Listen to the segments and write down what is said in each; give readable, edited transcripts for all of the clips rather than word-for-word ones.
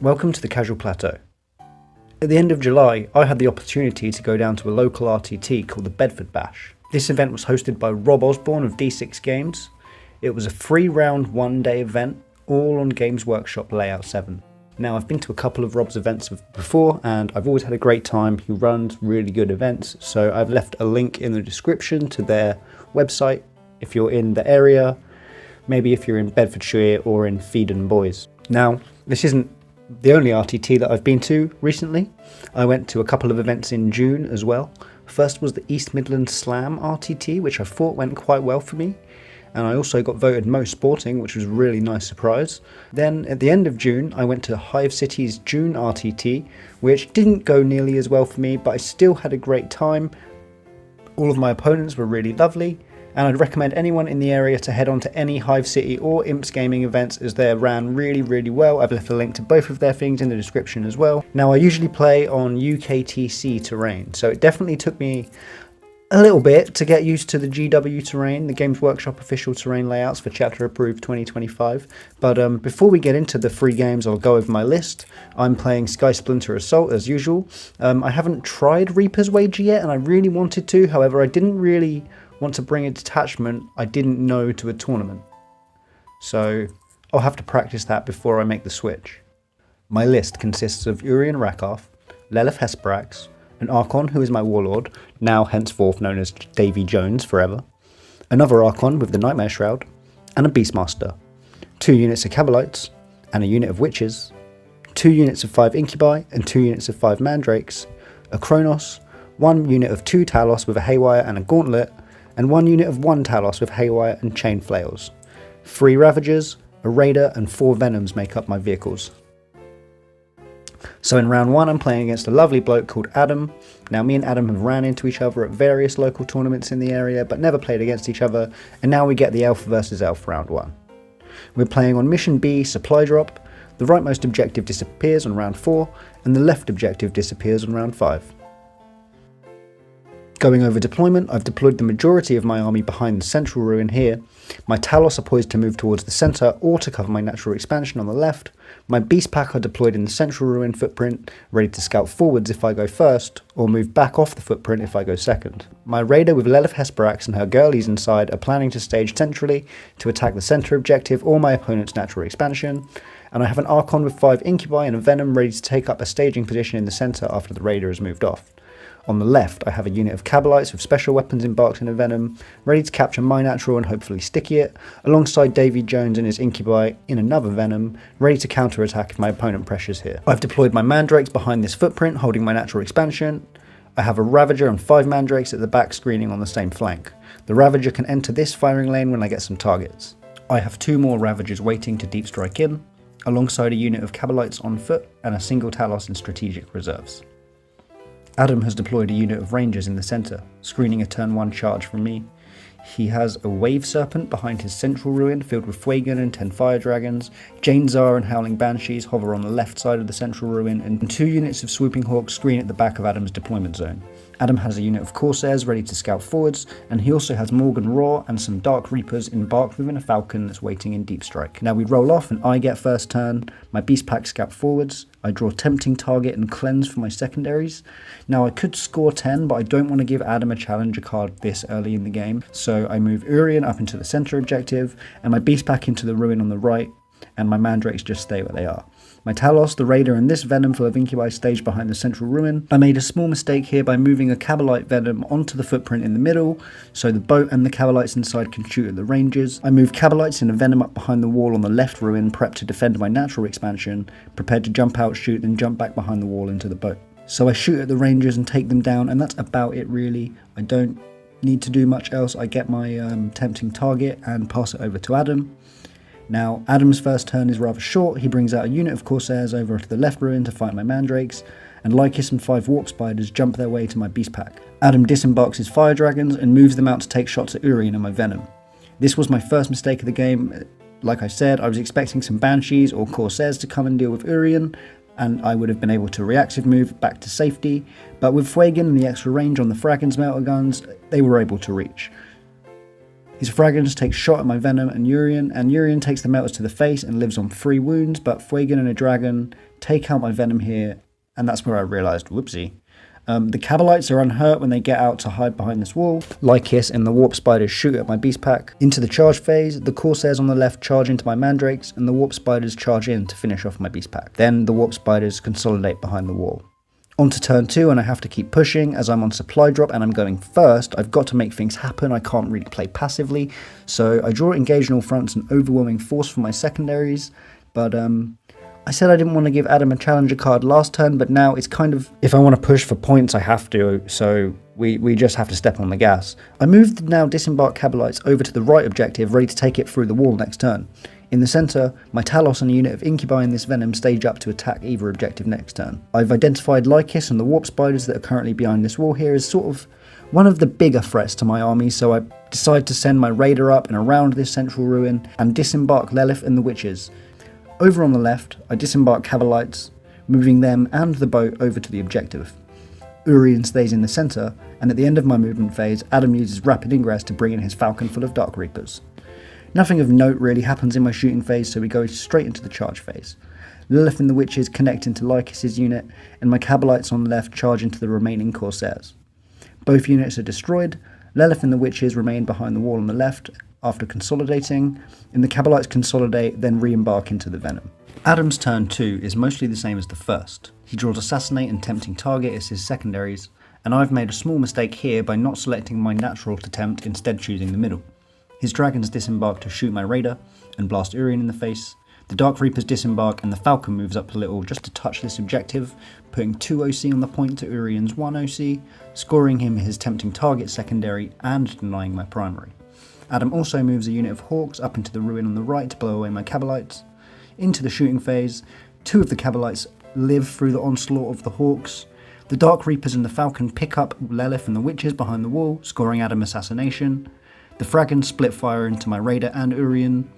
Welcome to the Casual Plateau. At the end of July, I had the opportunity to go down to a local RTT called the Bedford Bash. This event was hosted by Rob Osborne of D6 Games. It was a 3-round 1-day event, all on Games Workshop Layout 7. Now, I've been to a couple of Rob's events before and I've always had a great time. He runs really good events, so I've left a link in the description to their website if you're in the area, maybe if you're in Bedfordshire or in Feedon Boys. Now, this isn't the only RTT that I've been to recently. I went to a couple of events in June as well. First was the East Midlands Slam RTT, which I thought went quite well for me. And I also got voted most sporting, which was a really nice surprise. Then at the end of June, I went to Hive City's June RTT, which didn't go nearly as well for me, but I still had a great time. All of my opponents were really lovely, and I'd recommend anyone in the area to head on to any Hive City or Imps gaming events, as they ran really well. I've left a link to both of their things in the description as well. Now, I usually play on UKTC terrain, so it definitely took me a little bit to get used to the GW terrain, the Games Workshop official terrain layouts for Chapter Approved 2025. But before we get into the free games, I'll go over my list. I'm playing Sky Splinter Assault as usual. I haven't tried Reaper's Wager yet, and I really wanted to. However, I didn't really want to bring a detachment I didn't know to a tournament. So I'll have to practice that before I make the switch. My list consists of Urian Rakarth, Lelith Hesperax, an Archon who is my warlord, now henceforth known as Davy Jones forever, another Archon with the Nightmare Shroud, and a Beastmaster, 2 units of Cabalites, and a unit of Witches, 2 units of 5 Incubi and 2 units of 5 Mandrakes, a Kronos, 1 unit of 2 Talos with a Haywire and a Gauntlet, and 1 unit of 1 Talos with Haywire and Chain Flails. 3 Ravagers, a Raider, and 4 Venoms make up my vehicles. So in round 1, I'm playing against a lovely bloke called Adam. Now, me and Adam have ran into each other at various local tournaments in the area, but never played against each other, and now we get the Elf versus Elf round 1. We're playing on Mission B, Supply Drop. The rightmost objective disappears on round 4, and the left objective disappears on round 5. Going over deployment, I've deployed the majority of my army behind the central ruin here. My Talos are poised to move towards the centre or to cover my natural expansion on the left. My Beast Pack are deployed in the central ruin footprint, ready to scout forwards if I go first, or move back off the footprint if I go second. My Raider with Lelith Hesperax and her girlies inside are planning to stage centrally to attack the centre objective or my opponent's natural expansion. And I have an Archon with 5 Incubi and a Venom ready to take up a staging position in the centre after the Raider has moved off. On the left, I have a unit of Cabalites with special weapons embarked in a Venom, ready to capture my natural and hopefully sticky it, alongside Davy Jones and his Incubi in another Venom, ready to counter-attack if my opponent pressures here. I've deployed my Mandrakes behind this footprint, holding my natural expansion. I have a Ravager and 5 Mandrakes at the back screening on the same flank. The Ravager can enter this firing lane when I get some targets. I have 2 more Ravagers waiting to deep strike in, alongside a unit of Cabalites on foot and a single Talos in strategic reserves. Adam has deployed a unit of Rangers in the centre, screening a turn 1 charge from me. He has a Wave Serpent behind his central ruin filled with Fuegan and 10 Fire Dragons. Jane Zar and Howling Banshees hover on the left side of the central ruin, and 2 units of Swooping Hawks screen at the back of Adam's deployment zone. Adam has a unit of Corsairs ready to scout forwards, and he also has Morgan Raw and some Dark Reapers embarked within a Falcon that's waiting in deep strike. Now we roll off and I get first turn. My Beast Pack scout forwards. I draw Tempting Target and Cleanse for my secondaries. Now I could score 10, but I don't want to give Adam a challenger card this early in the game, so I move Urian up into the centre objective, and my Beast Pack into the ruin on the right, and my Mandrakes just stay where they are. My Talos, the Raider, and this Venom full of Incubi stage behind the central ruin. I made a small mistake here by moving a Cabalite Venom onto the footprint in the middle, so the boat and the Cabalites inside can shoot at the Rangers. I moved Cabalites and a Venom up behind the wall on the left ruin, prepped to defend my natural expansion, prepared to jump out, shoot, then jump back behind the wall into the boat. So I shoot at the Rangers and take them down, and that's about it really. I don't need to do much else. I get my tempting target and pass it over to Adam. Now, Adam's first turn is rather short. He brings out a unit of Corsairs over to the left ruin to fight my Mandrakes, and Lycus and 5 Walk Spiders jump their way to my Beast Pack. Adam disembarks his Fire Dragons and moves them out to take shots at Urian and my Venom. This was my first mistake of the game. Like I said, I was expecting some Banshees or Corsairs to come and deal with Urian, and I would have been able to reactive move back to safety, but with Fuegan and the extra range on the Frag and Smelter guns, they were able to reach. His Fragans takes shot at my Venom and Urian takes the melters to the face and lives on 3 wounds, but Fuegan and a Dragon take out my Venom here, and that's where I realised, whoopsie. The Cabalites are unhurt when they get out to hide behind this wall. Lycus and the Warp Spiders shoot at my Beast Pack. Into the charge phase, the Corsairs on the left charge into my Mandrakes, and the Warp Spiders charge in to finish off my Beast Pack. Then the Warp Spiders consolidate behind the wall. On to turn 2, and I have to keep pushing as I'm on supply drop and I'm going first. I've got to make things happen. I can't really play passively. So I draw Engage on all fronts and Overwhelming Force for my secondaries. But I said I didn't want to give Adam a challenger card last turn, but now it's kind of, if I want to push for points, I have to. So we just have to step on the gas. I moved the now disembarked Cabalites over to the right objective, ready to take it through the wall next turn. In the centre, my Talos and a unit of Incubi in this Venom stage up to attack either objective next turn. I've identified Lycus and the Warp Spiders that are currently behind this wall here as sort of one of the bigger threats to my army, so I decide to send my Raider up and around this central ruin and disembark Lilith and the Witches. Over on the left, I disembark Cabalites, moving them and the boat over to the objective. Urian stays in the centre, and at the end of my movement phase, Adam uses Rapid Ingress to bring in his Falcon full of Dark Reapers. Nothing of note really happens in my shooting phase, so we go straight into the charge phase. Lilith and the Witches connect into Lycus's unit, and my Cabalites on the left charge into the remaining Corsairs. Both units are destroyed. Lilith and the Witches remain behind the wall on the left after consolidating, and the Cabalites consolidate, then re-embark into the Venom. Adam's turn 2 is mostly the same as the first. He draws Assassinate and Tempting Target as his secondaries, and I've made a small mistake here by not selecting my natural to tempt, instead choosing the middle. His Dragons disembark to shoot my Raider and blast Urian in the face. The Dark Reapers disembark and the Falcon moves up a little just to touch this objective, putting 2 OC on the point to Urian's 1 OC, scoring him his Tempting Target secondary and denying my primary. Adam also moves a unit of Hawks up into the ruin on the right to blow away my Cabalites. Into the shooting phase, 2 of the Cabalites live through the onslaught of the Hawks. The Dark Reapers and the Falcon pick up Lilith and the Witches behind the wall, scoring Adam assassination. The Fragans split fire into my Raider and Urian.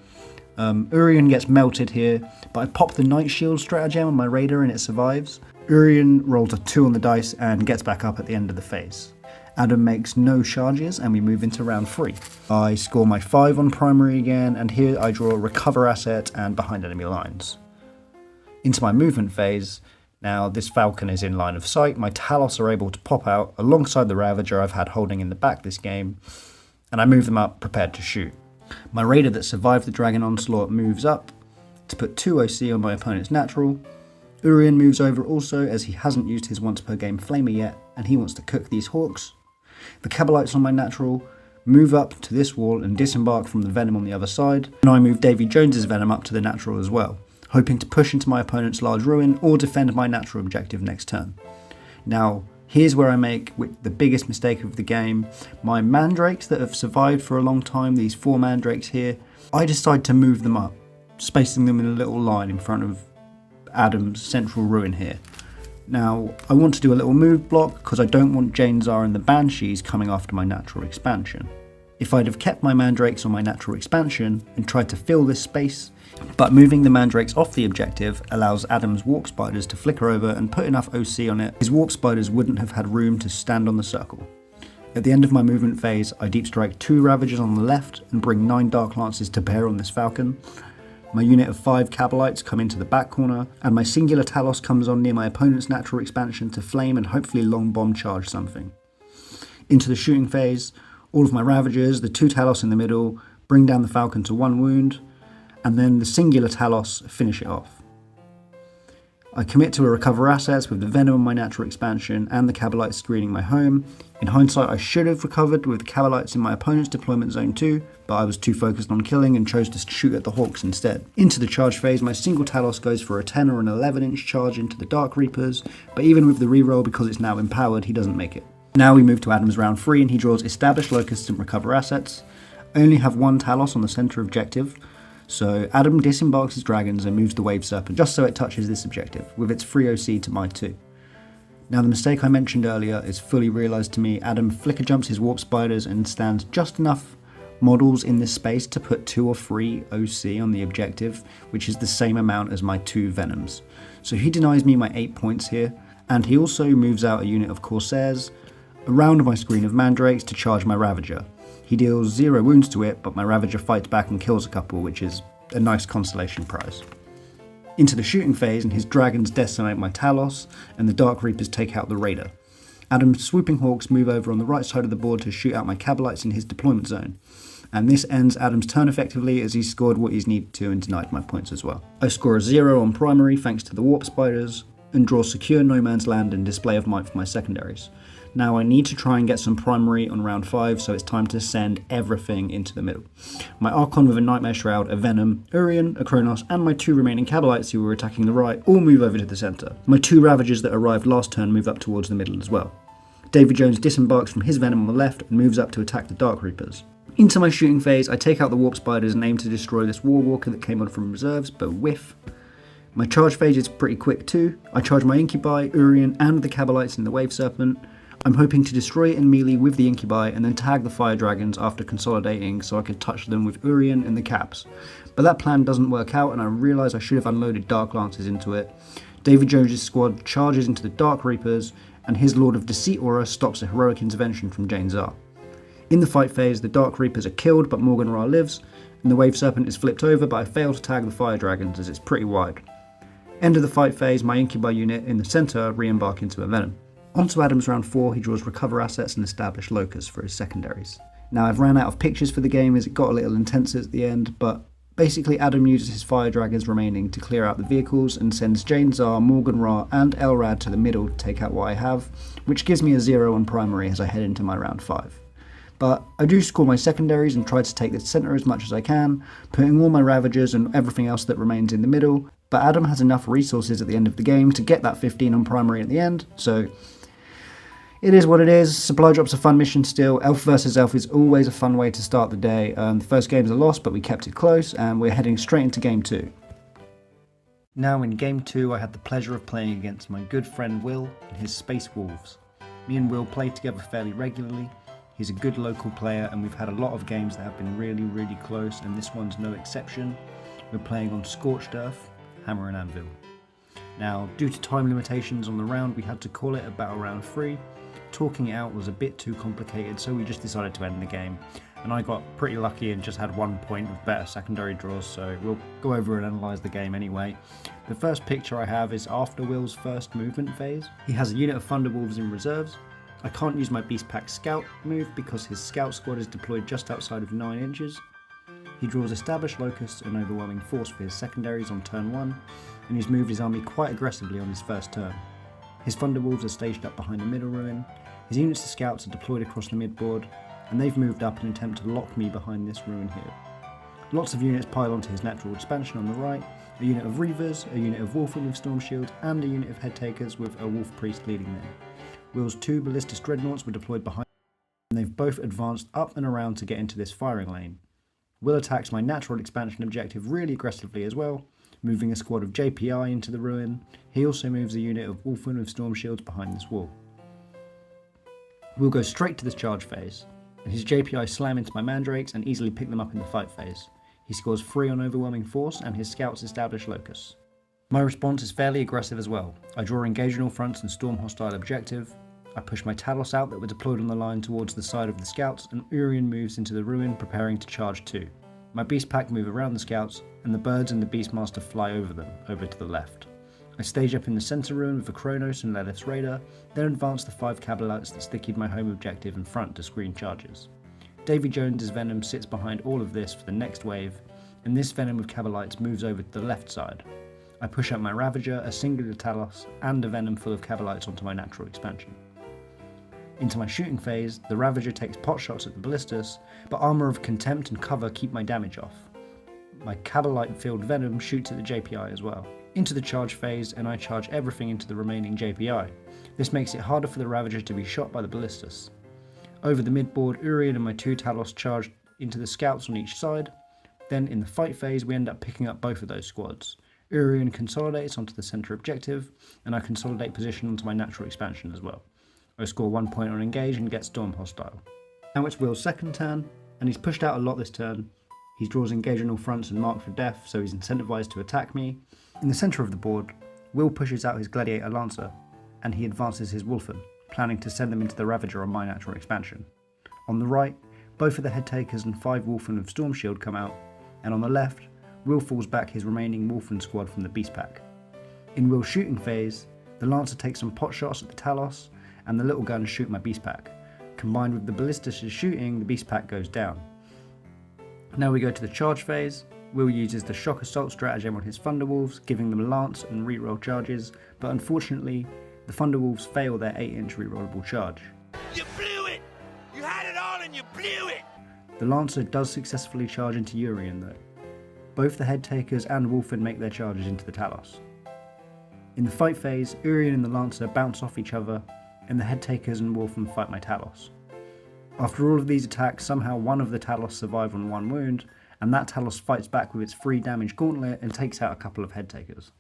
Urian gets melted here, but I pop the Night Shield stratagem on my Raider and it survives. Urian rolls a 2 on the dice and gets back up at the end of the phase. Adam makes no charges and we move into round 3. I score my 5 on primary again, and here I draw Recover Asset and Behind Enemy Lines. Into my movement phase. Now this Falcon is in line of sight. My Talos are able to pop out alongside the Ravager I've had holding in the back this game, and I move them up prepared to shoot. My Raider that survived the Dragon Onslaught moves up to put 2 OC on my opponent's natural. Urian moves over also, as he hasn't used his once per game Flamer yet, and he wants to cook these Hawks. The Cabalites on my natural move up to this wall and disembark from the Venom on the other side, and I move Davy Jones's Venom up to the natural as well, hoping to push into my opponent's large ruin or defend my natural objective next turn. Now, here's where I make the biggest mistake of the game. My Mandrakes that have survived for a long time, these 4 Mandrakes here, I decide to move them up, spacing them in a little line in front of Adam's central ruin here. Now, I want to do a little move block because I don't want Janezar and the Banshees coming after my natural expansion. If I'd have kept my Mandrakes on my natural expansion and tried to fill this space, but moving the Mandrakes off the objective allows Adam's Warp Spiders to flicker over and put enough OC on it, his Warp Spiders wouldn't have had room to stand on the circle. At the end of my movement phase, I deep strike 2 Ravagers on the left and bring 9 Dark Lances to bear on this Falcon. My unit of 5 Cabalites come into the back corner, and my singular Talos comes on near my opponent's natural expansion to flame and hopefully long bomb charge something. Into the shooting phase, all of my Ravagers, the 2 Talos in the middle, bring down the Falcon to 1 wound, and then the singular Talos finish it off. I commit to a recover assets with the Venom on my natural expansion and the Cabalites screening my home. In hindsight, I should have recovered with the Cabalites in my opponent's deployment zone too, but I was too focused on killing and chose to shoot at the Hawks instead. Into the charge phase, my single Talos goes for a 10 or an 11-inch charge into the Dark Reapers, but even with the reroll, because it's now empowered, he doesn't make it. Now we move to Adam's round 3 and he draws Establish Locusts and Recover Assets. I only have 1 Talos on the centre objective, so Adam disembarks his dragons and moves the Wave Serpent just so it touches this objective, with its 3 OC to my 2. Now the mistake I mentioned earlier is fully realised to me. Adam flicker jumps his Warp Spiders and stands just enough models in this space to put 2 or 3 OC on the objective, which is the same amount as my 2 Venoms. So he denies me my 8 points here, and he also moves out a unit of Corsairs around my screen of Mandrakes to charge my Ravager. He deals 0 wounds to it, but my Ravager fights back and kills a couple, which is a nice consolation prize. Into the shooting phase, and his dragons decimate my Talos, and the Dark Reapers take out the Raider. Adam's swooping hawks move over on the right side of the board to shoot out my Cabalites in his deployment zone. And this ends Adam's turn effectively, as he scored what he's needed to and denied my points as well. I score a 0 on primary thanks to the Warp Spiders, and draw secure no man's land and display of might for my secondaries. Now I need to try and get some primary on round 5, so it's time to send everything into the middle. My Archon with a Nightmare Shroud, a Venom, Urian, a Kronos, and my 2 remaining Cabalites who were attacking the right all move over to the centre. My 2 Ravagers that arrived last turn move up towards the middle as well. Davy Jones disembarks from his Venom on the left and moves up to attack the Dark Reapers. Into my shooting phase, I take out the Warp Spiders and aim to destroy this War Walker that came on from reserves, but whiff. My charge phase is pretty quick too. I charge my Incubi, Urian, and the Cabalites in the Wave Serpent. I'm hoping to destroy it in melee with the Incubi and then tag the Fire Dragons after consolidating so I could touch them with Urian and the Cabs. But that plan doesn't work out, and I realise I should have unloaded Dark Lances into it. David Jones' squad charges into the Dark Reapers, and his Lord of Deceit aura stops a heroic intervention from Jane Zar. In the fight phase, the Dark Reapers are killed, but Morgan Ra lives, and the Wave Serpent is flipped over, but I fail to tag the Fire Dragons as it's pretty wide. End of the fight phase, my Incubi unit in the centre re-embark into a Venom. Onto Adam's round 4, he draws recover assets and establish locus for his secondaries. Now I've ran out of pictures for the game as it got a little intense at the end, but basically Adam uses his Fire Dragons remaining to clear out the vehicles and sends Jane Zar, Morgan Ra and Elrad to the middle to take out what I have, which gives me a 0 on primary as I head into my round 5. But I do score my secondaries and try to take the centre as much as I can, putting all my Ravagers and everything else that remains in the middle, but Adam has enough resources at the end of the game to get that 15 on primary at the end, so it is what it is. Supply drop's a fun mission still. Elf versus Elf is always a fun way to start the day. The first game's a loss, but we kept it close, and we're heading straight into game 2. Now in game 2, I had the pleasure of playing against my good friend Will and his Space Wolves. Me and Will play together fairly regularly. He's a good local player, and we've had a lot of games that have been really close, and this one's no exception. We're playing on Scorched Earth, Hammer and Anvil. Now, due to time limitations on the round, we had to call it about round 3. Talking it out was a bit too complicated, so we just decided to end the game. And I got pretty lucky and just had 1 point of better secondary draws, so we'll go over and analyse the game anyway. The first picture I have is after Will's first movement phase. He has a unit of Thunderwolves in reserves. I can't use my Beast Pack Scout move because his Scout squad is deployed just outside of 9 inches. He draws Established Locust and Overwhelming Force for his secondaries on turn 1, and he's moved his army quite aggressively on his first turn. His Thunderwolves are staged up behind the middle ruin, his units of scouts are deployed across the midboard, and they've moved up in an attempt to lock me behind this ruin here. Lots of units pile onto his natural expansion on the right, a unit of Reavers, a unit of Wolfen with Storm Shield, and a unit of Head Takers with a Wolf Priest leading them. Will's 2 Ballistus Dreadnoughts were deployed behind, and they've both advanced up and around to get into this firing lane. Will attacks my natural expansion objective really aggressively as well, moving a squad of JPI into the ruin. He also moves a unit of Wolfen with Storm Shields behind this wall. We'll go straight to this charge phase, and his JPI slam into my Mandrakes and easily pick them up in the fight phase. He scores 3 on Overwhelming Force, and his scouts establish Locus. My response is fairly aggressive as well. I draw Engage on all fronts and storm hostile objective. I push my Talos out that were deployed on the line towards the side of the scouts, and Urian moves into the ruin preparing to charge 2. My Beast Pack move around the scouts, and the birds and the Beastmaster fly over them, over to the left. I stage up in the centre ruin with the Kronos and Lilith's Raider, then advance the 5 Cabalites that stickied my home objective in front to screen charges. Davy Jones' Venom sits behind all of this for the next wave, and this Venom with Cabalites moves over to the left side. I push out my Ravager, a singular Talos, and a Venom full of Cabalites onto my natural expansion. Into my shooting phase, the Ravager takes pot shots at the Ballistus, but Armour of Contempt and Cover keep my damage off. My Cabalite-filled Venom shoots at the JPI as well. Into the charge phase, and I charge everything into the remaining JPI. This makes it harder for the Ravager to be shot by the Ballistus. Over the midboard, Urian and my 2 Talos charge into the scouts on each side. Then in the fight phase, we end up picking up both of those squads. Urian consolidates onto the centre objective, and I consolidate position onto my natural expansion as well. I score 1 point on Engage and get Storm Hostile. Now it's Will's second turn, and he's pushed out a lot this turn. He draws Engage on all fronts and Mark for Death, so he's incentivised to attack me. In the centre of the board, Will pushes out his Gladiator Lancer, and he advances his Wolfen, planning to send them into the Ravager on my natural expansion. On the right, Both of the head takers and 5 Wolfen with Storm Shield come out, and on the left, Will falls back his remaining Wolfen squad from the Beast Pack. In Will's shooting phase, the Lancer takes some pot shots at the Talos, and the little guns shoot my Beast Pack. Combined with the Ballistas' shooting, the Beast Pack goes down. Now we go to the charge phase. Will uses the Shock Assault stratagem on his Thunderwolves, giving them Lance and reroll charges, but unfortunately, the Thunderwolves fail their 8-inch rerollable charge. You blew it! You had it all and you blew it! The Lancer does successfully charge into Urien though. Both the head takers and Wolfen make their charges into the Talos. In the fight phase, Urien and the Lancer bounce off each other, and the head takers and Wolfen fight my Talos. After all of these attacks, somehow one of the Talos survive on 1 wound, and that Talos fights back with its 3 damage gauntlet and takes out a couple of head takers.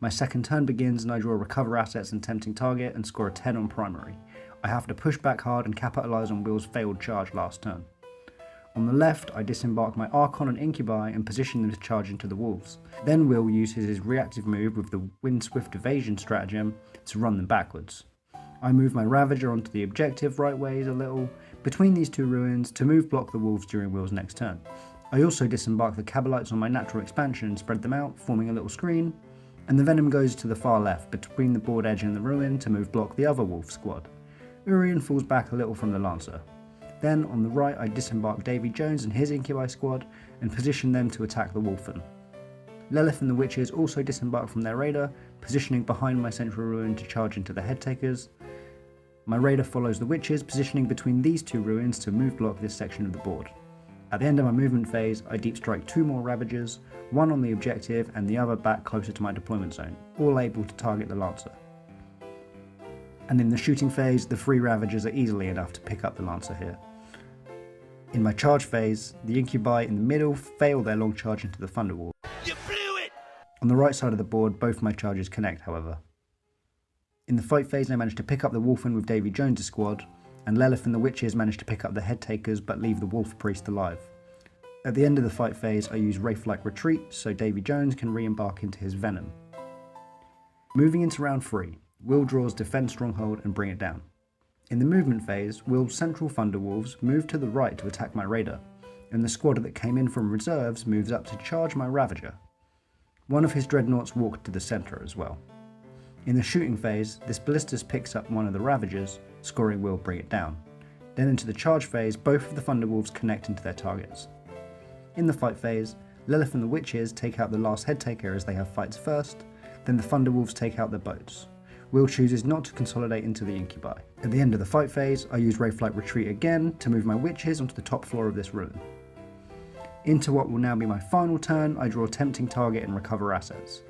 My second turn begins and I draw recover assets and tempting target and score a 10 on primary. I have to push back hard and capitalise on Will's failed charge last turn. On the left, I disembark my Archon and Incubi and position them to charge into the Wolves. Then Will uses his reactive move with the Windswift Evasion stratagem to run them backwards. I move my Ravager onto the objective right ways a little, between these 2 ruins, to move block the Wolves during Will's next turn. I also disembark the Cabalites on my natural expansion and spread them out, forming a little screen, and the Venom goes to the far left, between the board edge and the ruin, to move block the other Wolf squad. Urien falls back a little from the Lancer. Then, on the right, I disembark Davy Jones and his Incubi squad, and position them to attack the Wolfen. Lilith and the Witches also disembark from their Raider, positioning behind my central ruin to charge into the head takers. My Raider follows the Witches, positioning between these 2 ruins to move block this section of the board. At the end of my movement phase, I deep strike 2 more Ravagers, one on the objective and the other back closer to my deployment zone, all able to target the Lancer. And in the shooting phase, the 3 Ravagers are easily enough to pick up the Lancer here. In my charge phase, the Incubi in the middle fail their long charge into the Thunderwall. You blew it! On the right side of the board, both my charges connect, however. In the fight phase, I managed to pick up the Wolfen with Davy Jones' squad, and Lilith and the Witches managed to pick up the head takers but leave the Wolf Priest alive. At the end of the fight phase, I use Wraith-like Retreat so Davy Jones can re-embark into his Venom. Moving into round 3, Will draws Defend Stronghold and bring it down. In the movement phase, Will's Central Thunderwolves move to the right to attack my Raider, and the squad that came in from reserves moves up to charge my Ravager. One of his Dreadnoughts walked to the centre as well. In the shooting phase, this Ballistas picks up one of the Ravagers, scoring Will bring it down. Then into the charge phase, both of the Thunderwolves connect into their targets. In the fight phase, Lilith and the Witches take out the last head taker as they have fights first, then the Thunderwolves take out their boats. Will chooses not to consolidate into the Incubi. At the end of the fight phase, I use Wraith-like Retreat again to move my Witches onto the top floor of this ruin. Into what will now be my final turn, I draw Tempting Target and recover assets.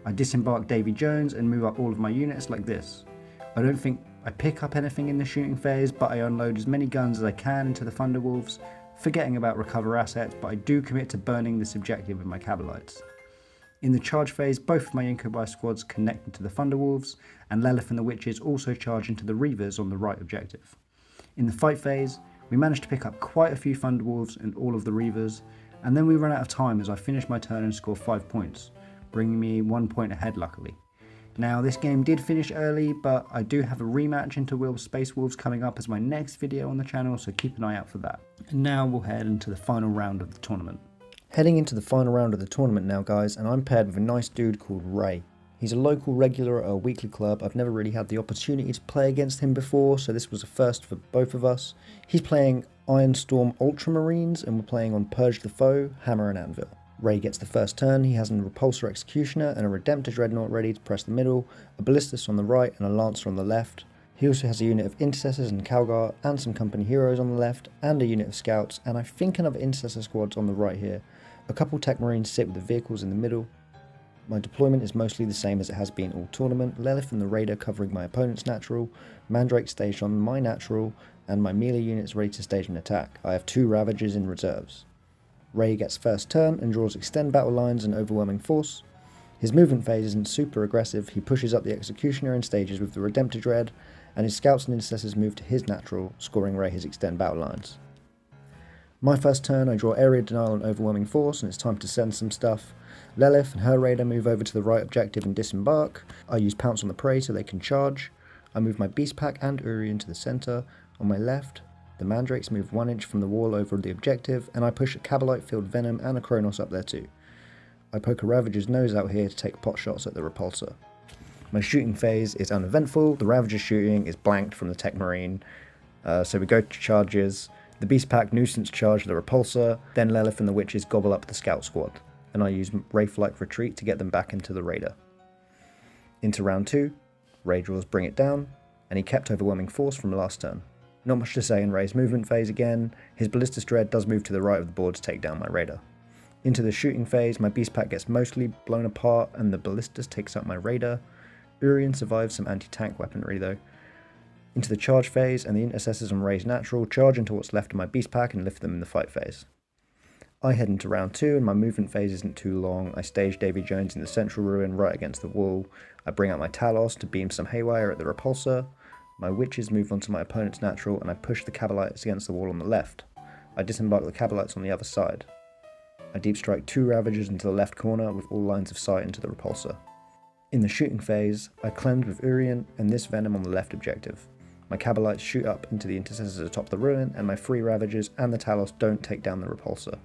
I disembark Davy Jones and move up all of my units like this. I don't think I pick up anything in the shooting phase, but I unload as many guns as I can into the Thunderwolves, forgetting about recover assets, but I do commit to burning this objective with my Cabalites. In the charge phase, both of my Incubi squads connect into the Thunderwolves, and Lilith and the Witches also charge into the Reavers on the right objective. In the fight phase, we manage to pick up quite a few Thunderwolves and all of the Reavers, and then we run out of time as I finish my turn and score 5 points, bringing me 1 point ahead luckily. Now this game did finish early, but I do have a rematch into Will's Space Wolves coming up as my next video on the channel, so keep an eye out for that. And now we'll head into the final round of the tournament. Heading into the final round of the tournament now guys, and I'm paired with a nice dude called Ray. He's a local regular at our weekly club. I've never really had the opportunity to play against him before, so this was a first for both of us. He's playing Ironstorm Ultramarines and we're playing on Purge the Foe, Hammer and Anvil. Ray gets the first turn. He has a Repulsor Executioner and a Redemptor Dreadnought ready to press the middle, a Ballistas on the right and a Lancer on the left. He also has a unit of Intercessors and Calgar and some Company Heroes on the left, and a unit of Scouts, and I think another Intercessor squad's on the right here. A couple Tech Marines sit with the vehicles in the middle. My deployment is mostly the same as it has been all tournament. Lilith and the Raider covering my opponent's natural, Mandrake staged on my natural, and my melee units ready to stage an attack. I have 2 Ravagers in reserves. Ray gets first turn and draws Extend Battle Lines and Overwhelming Force. His movement phase isn't super aggressive. He pushes up the Executioner and stages with the Redemptor Dread, and his Scouts and Intercessors move to his natural, scoring Ray his Extend Battle Lines. My first turn, I draw Area Denial and Overwhelming Force, and it's time to send some stuff. Lilith and her Raider move over to the right objective and disembark. I use Pounce on the Prey so they can charge. I move my Beast Pack and Urien to the centre. On my left, The mandrakes move 1 inch from the wall over the objective, and I push a Cabalite-filled Venom and a Kronos up there too. I poke a Ravager's nose out here to take pot shots at the repulsor. My shooting phase is uneventful, the Ravager shooting is blanked from the Tech Marine, so we go to charges. The Beast Pack nuisance charge the repulsor, then Lilith and the Witches gobble up the scout squad, and I use Wraith-like retreat to get them back into the Raider. Into round 2, Ray draws Bring It Down, and he kept overwhelming force from last turn. Not much to say in Ray's movement phase again. His Ballistus Dread does move to the right of the board to take down my Raider. Into the shooting phase, my Beast Pack gets mostly blown apart and the Ballistus takes out my Raider. Urian survives some anti-tank weaponry though. Into the charge phase, and the Intercessors on Ray's natural charge into what's left of my Beast Pack and lift them in the fight phase. I head into round 2 and my movement phase isn't too long. I stage Davy Jones in the central ruin right against the wall. I bring out my Talos to beam some haywire at the repulsor. My Witches move onto my opponent's natural and I push the Cabalites against the wall on the left. I disembark the Cabalites on the other side. I deep strike 2 Ravagers into the left corner with all lines of sight into the repulsor. In the shooting phase, I cleanse with Urian and this Venom on the left objective. My Cabalites shoot up into the Intercessors atop the ruin, and my 3 Ravagers and the Talos don't take down the repulsor.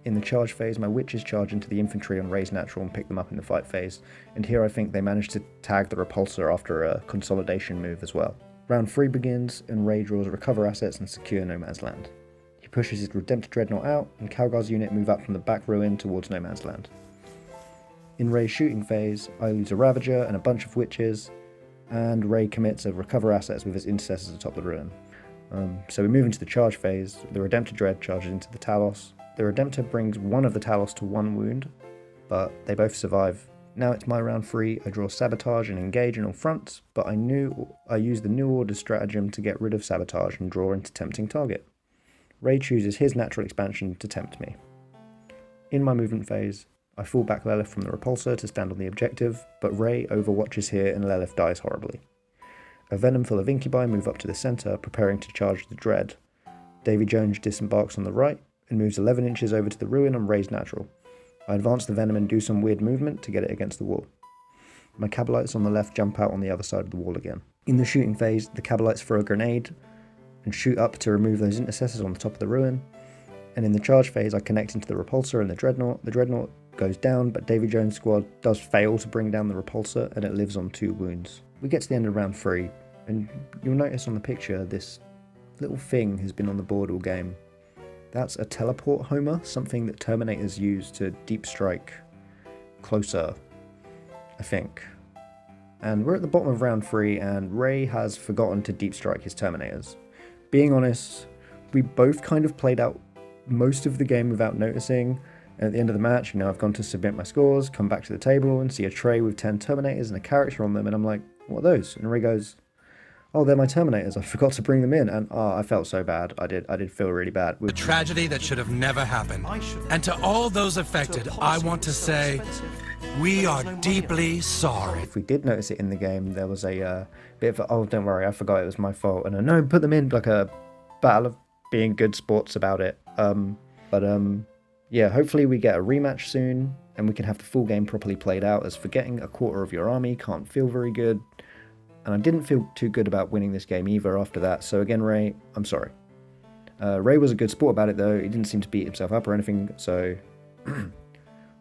In the charge phase, my Witches charge into the infantry on Ray's natural and pick them up in the fight phase, and here I think they managed to tag the repulsor after a consolidation move as well. Round 3 begins, and Ray draws Recover Assets and Secure No Man's Land. He pushes his Redemptor Dreadnought out, and Calgar's unit move up from the back ruin towards No Man's Land. In Ray's shooting phase, I lose a Ravager and a bunch of Witches, and Ray commits a Recover Assets with his Intercessors atop the ruin. So we move into the charge phase. The Redemptor Dread charges into the Talos. The Redemptor brings one of the Talos to 1 wound, but they both survive. Now it's my round 3, I draw Sabotage and engage in all fronts, but I knew I used the New Order stratagem to get rid of Sabotage and draw into Tempting Target. Ray chooses his natural expansion to tempt me. In my movement phase, I fall back Lilith from the repulsor to stand on the objective, but Ray overwatches here and Lilith dies horribly. A Venom full of Incubi move up to the centre, preparing to charge the Dread. Davy Jones disembarks on the right and moves 11 inches over to the ruin on Ray's natural. I advance the Venom and do some weird movement to get it against the wall. My Cabalites on the left jump out on the other side of the wall again. In the shooting phase, the Cabalites throw a grenade and shoot up to remove those Intercessors on the top of the ruin. And in the charge phase, I connect into the repulsor and the Dreadnought. The Dreadnought goes down, but Davy Jones' squad does fail to bring down the repulsor and it lives on 2 wounds. We get to the end of round 3, and you'll notice on the picture this little thing has been on the board all game. That's a teleport homer, something that Terminators use to deep strike closer, I think. And we're at the bottom of round 3 and Ray has forgotten to deep strike his Terminators. Being honest, we both kind of played out most of the game without noticing, and at the end of the match, I've gone to submit my scores, come back to the table and see a tray with 10 Terminators and a character on them, and I'm like, what are those? And Ray goes, oh, they're my Terminators, I forgot to bring them in, and I felt so bad. I did feel really bad. A tragedy that should have never happened. And to all those affected, I want to say, we are deeply sorry. If we did notice it in the game, there was a bit of, oh, don't worry, I forgot it was my fault, and no, put them in, like a battle of being good sports about it. Yeah, hopefully we get a rematch soon, and we can have the full game properly played out, as forgetting a quarter of your army can't feel very good. And I didn't feel too good about winning this game either after that, so again, Ray, I'm sorry. Ray was a good sport about it though, he didn't seem to beat himself up or anything, so...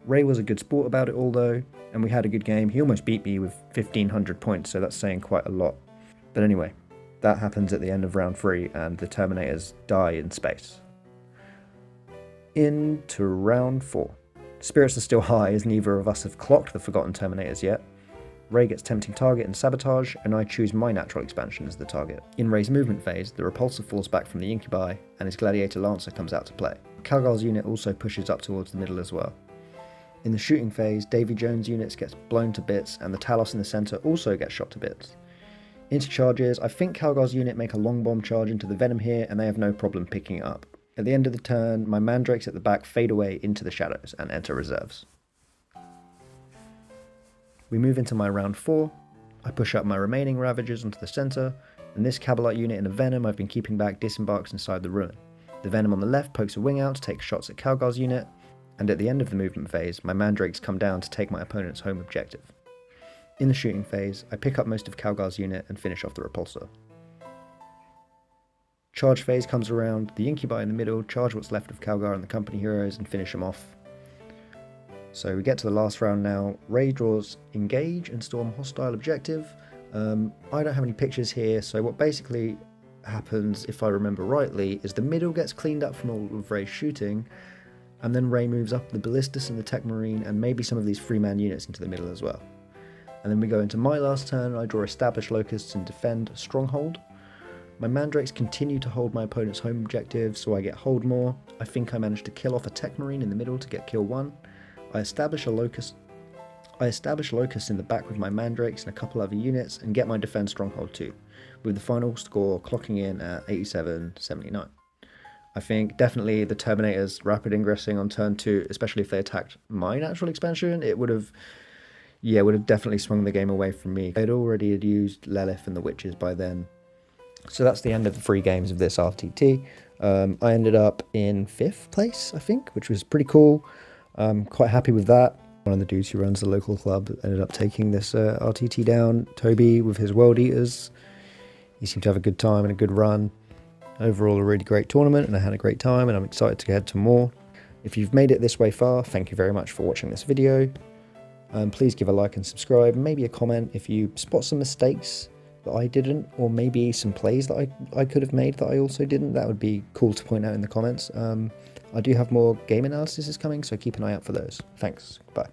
Ray was a good sport about it all though, and we had a good game. He almost beat me with 1,500 points, so that's saying quite a lot. But anyway, that happens at the end of round 3, and the Terminators die in space. Into round 4. Spirits are still high, as neither of us have clocked the Forgotten Terminators yet. Ray gets Tempting Target and Sabotage, and I choose my natural expansion as the target. In Ray's movement phase, the Repulsor falls back from the Incubi, and his Gladiator Lancer comes out to play. Calgar's unit also pushes up towards the middle as well. In the shooting phase, Davy Jones' units gets blown to bits, and the Talos in the centre also gets shot to bits. Into charges, I think Calgar's unit make a long bomb charge into the Venom here, and they have no problem picking it up. At the end of the turn, my Mandrakes at the back fade away into the shadows and enter reserves. We move into my round 4, I push up my remaining Ravagers onto the centre, and this Cabalite unit in a Venom I've been keeping back disembarks inside the ruin. The Venom on the left pokes a wing out to take shots at Calgar's unit, and at the end of the movement phase, my Mandrakes come down to take my opponent's home objective. In the shooting phase, I pick up most of Calgar's unit and finish off the Repulsor. Charge phase comes around, the Incubi in the middle, charge what's left of Calgar and the company heroes and finish them off. So we get to the last round now. Ray draws engage and storm hostile objective. I don't have any pictures here, so what basically happens, if I remember rightly, is the middle gets cleaned up from all of Ray's shooting, and then Ray moves up the Ballistus and the Tech Marine and maybe some of these free-man units into the middle as well. And then we go into my last turn. I draw Establish Locusts and defend Stronghold. My Mandrakes continue to hold my opponent's home objective, so I get hold more. I think I managed to kill off a Tech Marine in the middle to get kill 1. I establish Locusts in the back with my Mandrakes and a couple other units and get my defend Stronghold 2, with the final score clocking in at 87-79. I think definitely the Terminators rapid ingressing on turn 2, especially if they attacked my natural expansion, it would have definitely swung the game away from me. I had already used Lilith and the Witches by then. So that's the end of the 3 games of this RTT. I ended up in 5th place, I think, which was pretty cool. I'm quite happy with that. One of the dudes who runs the local club ended up taking this RTT down. Toby with his World Eaters. He seemed to have a good time and a good run. Overall, a really great tournament, and I had a great time, and I'm excited to get to more. If you've made it this way far, thank you very much for watching this video. Please give a like and subscribe, maybe a comment if you spot some mistakes that I didn't, or maybe some plays that I could have made that I also didn't. That would be cool to point out in the comments. I do have more game analysis coming, so keep an eye out for those. Thanks. Bye.